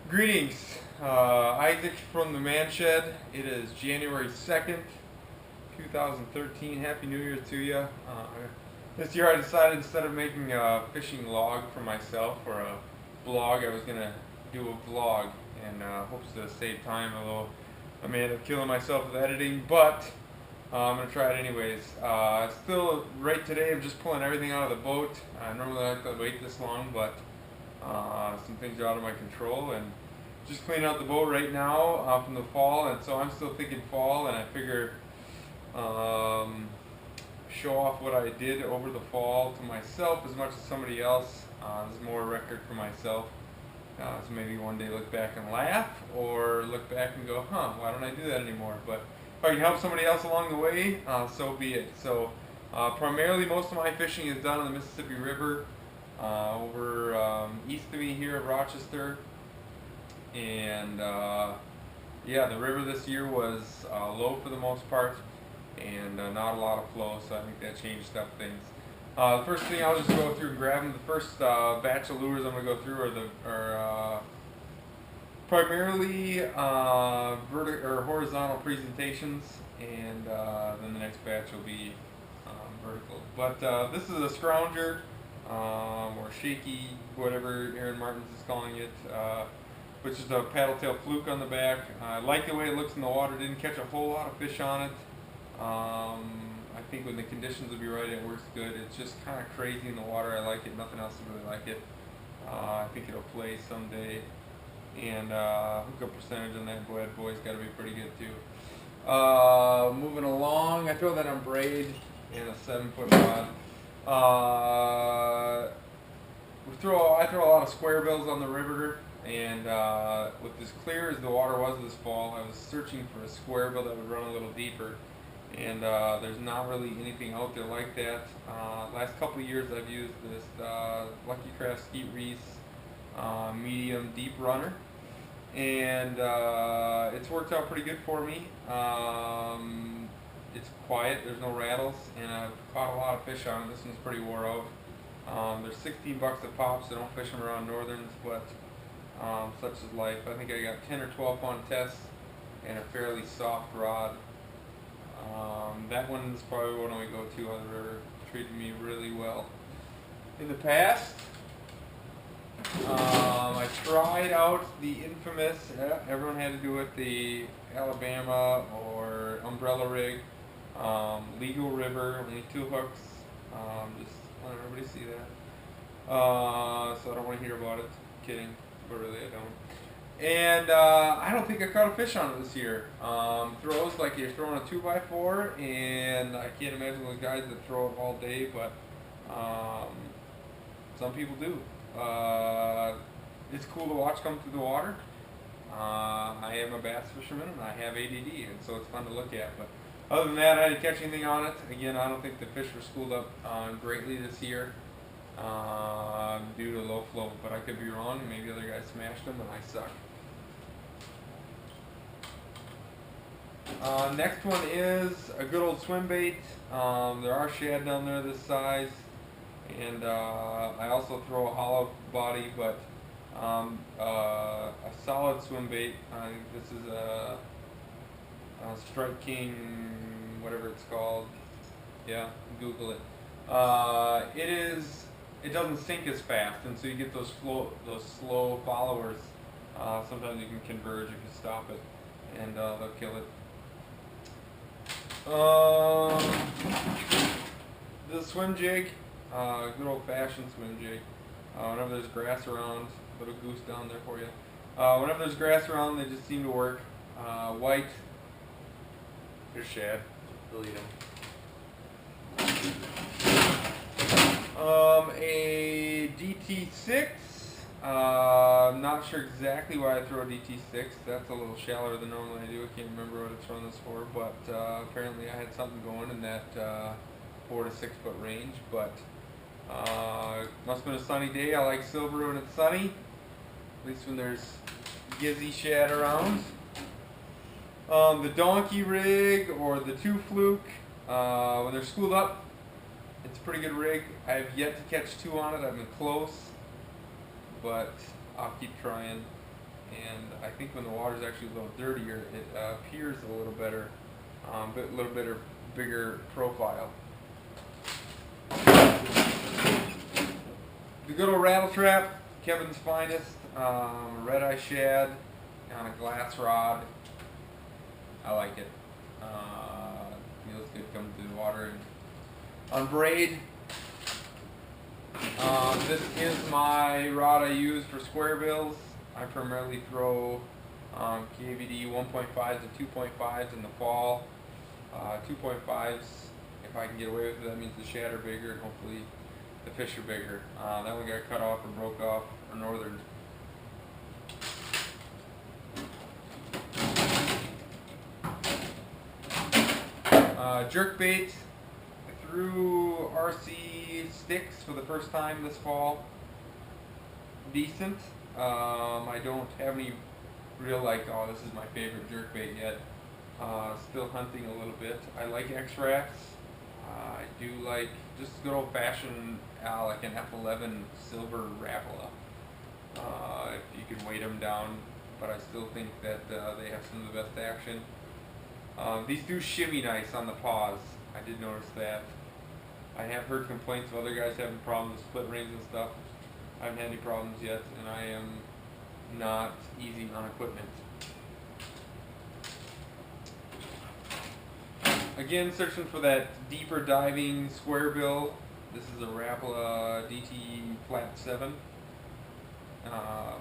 Greetings, Isaac from the Man Shed. It is January 2nd, 2013. Happy New Year to you. This year I decided instead of making a fishing log for myself or a blog, I was going to do a vlog and hopes to save time, although I may end up killing myself with editing, but I'm going to try it anyways. Still, right today, I'm just pulling everything out of the boat. I normally like to wait this long, but some things are out of my control, and just cleaning out the boat right now from the fall, and so I'm still thinking fall, and I figure show off what I did over the fall to myself as much as somebody else. This is more a record for myself. So maybe one day look back and laugh, or look back and go, huh, why don't I do that anymore? But if I can help somebody else along the way, so be it. So primarily most of my fishing is done on the Mississippi River over east of me here at Rochester. And yeah, the river this year was low for the most part, and not a lot of flow, so I think that changed up things. The first thing I'll just go through and grab them. The first batch of lures I'm going to go through are primarily or horizontal presentations, and then the next batch will be vertical. But this is a scrounger, or shaky, whatever Aaron Martins is calling it, which is a paddle tail fluke on the back. I like the way it looks in the water. Didn't catch a whole lot of fish on it. I think when the conditions will be right, it works good. It's just kind of crazy in the water. I like it. Nothing else to really like it. I think it'll play someday. And hookup percentage on that bad boy's got to be pretty good too. Moving along, I throw that on braid and a 7-foot rod. I throw a lot of square bills on the river, and with as clear as the water was this fall, I was searching for a square bill that would run a little deeper, and there's not really anything out there like that. Last couple of years I've used this Lucky Craft Skeet Reese medium deep runner, and it's worked out pretty good for me. It's quiet, there's no rattles, and I've caught a lot of fish on it. This one's pretty wore out. They're 16 bucks a pop, so don't fish them around northerns, but such is life. I think I got 10 or 12 on tests and a fairly soft rod. That one's probably one we go to on the river. Treated me really well. In the past, I tried out the infamous, everyone had to do it, the Alabama or umbrella rig, legal river, only 2 hooks. Just want everybody to see that. So I don't want to hear about it. Kidding, but really I don't. And I don't think I caught a fish on it this year. Throws like you're throwing a 2x4, and I can't imagine those guys that throw it all day, but some people do. It's cool to watch come through the water. I am a bass fisherman and I have ADD, and so it's fun to look at. But other than that, I didn't catch anything on it. Again, I don't think the fish were schooled up greatly this year due to low flow, but I could be wrong. Maybe other guys smashed them and I suck. Next one is a good old swim bait. There are shad down there this size, and I also throw a hollow body, but a solid swim bait. I think this is a Strike King, whatever it's called. Yeah, Google it. It doesn't sink as fast, and so you get those slow followers. Sometimes you can converge if you stop it, and they'll kill it. The swim jig, good old fashioned swim jig. Whenever there's grass around, put a goose down there for you. Whenever there's grass around, they just seem to work. White, there's shad, delete them. A DT6. I'm not sure exactly why I throw a DT6. That's a little shallower than normally I do. I can't remember what it's run this for, but apparently I had something going in that 4 to 6 foot range. But must have been a sunny day. I like silver when it's sunny, at least when there's gizzy shad around. The donkey rig or the 2 fluke, when they're schooled up, it's a pretty good rig. I have yet to catch 2 on it. I've been close, but I'll keep trying. and I think when the water's actually a little dirtier, it appears a little better, but a little better, bigger profile. The good old rattle trap, Kevin's Finest, red eye shad on a glass rod. I like it. Feels good coming through the water. And on braid, this is my rod I use for square bills. I primarily throw KVD 1.5s and 2.5s in the fall. 2.5s, if I can get away with it, that means the shad are bigger and hopefully the fish are bigger. That one got cut off or broke off a northern. Jerk bait. I threw RC sticks for the first time this fall. Decent. I don't have any real oh, this is my favorite jerk bait yet. Still hunting a little bit. I like X-Racks. I do like just good old fashioned like an F11 silver Rapala. If you can weight them down, but I still think that they have some of the best action. These do shimmy nice on the paws. I did notice that. I have heard complaints of other guys having problems with split rings and stuff. I haven't had any problems yet, and I am not easy on equipment. Again, searching for that deeper diving square bill. This is a Rapala DT Flat 7.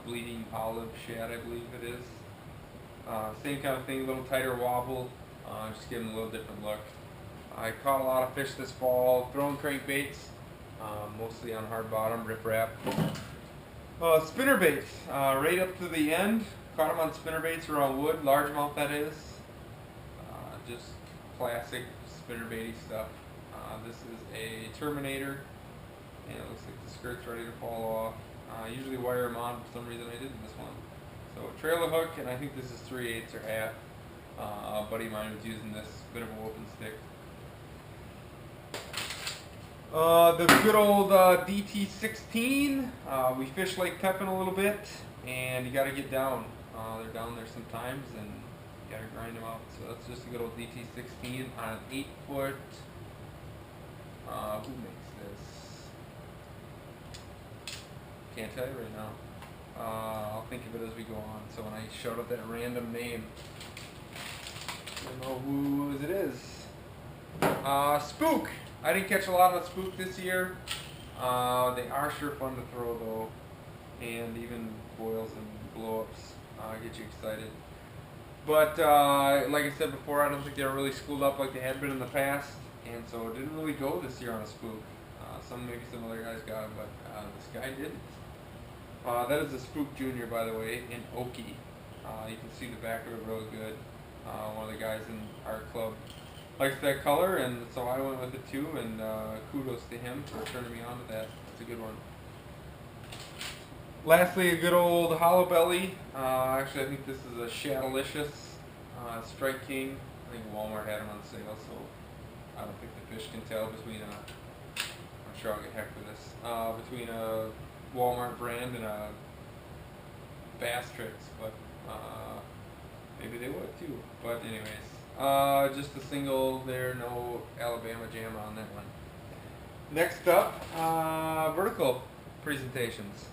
Bleeding olive shad, I believe it is. Same kind of thing, a little tighter wobble. Just giving a little different look. I caught a lot of fish this fall, throwing crankbaits, mostly on hard bottom, riprap. Spinner baits, right up to the end. Caught them on spinner baits or on wood, largemouth that is. Just classic spinner baity stuff. This is a Terminator, and it looks like the skirt's ready to fall off. Usually wire them on, for some reason I didn't this one. So trailer hook, and I think this is 3/8 or half. A buddy of mine was using this bit of a whooping stick. The good old DT16. We fish Lake Pepin a little bit, and you got to get down. They're down there sometimes, and you got to grind them out. So that's just a good old DT16 on an 8-foot. Who makes this? Can't tell you right now. I'll think of it as we go on. So when I shout out that random name, you'll know who it is. Spook. I didn't catch a lot of spook this year. They are sure fun to throw though, and even boils and blow-ups get you excited. But like I said before, I don't think they're really schooled up like they had been in the past, and so it didn't really go this year on a spook. Maybe some other guys got it, but this guy didn't. That is a Spook Junior, by the way, in Okie. You can see the back of it really good. One of the guys in our club likes that color, and so I went with it too, and kudos to him for turning me on to that. It's a good one. Lastly, a good old hollow belly. Actually, I think this is a Shadowlicious Strike King. I think Walmart had them on sale, so I don't think the fish can tell between I'm sure I'll get heck for this, between a Walmart brand and a Bass Tricks, but maybe they would too. But anyways, just a single there, no Alabama Jam on that one. Next up, vertical presentations.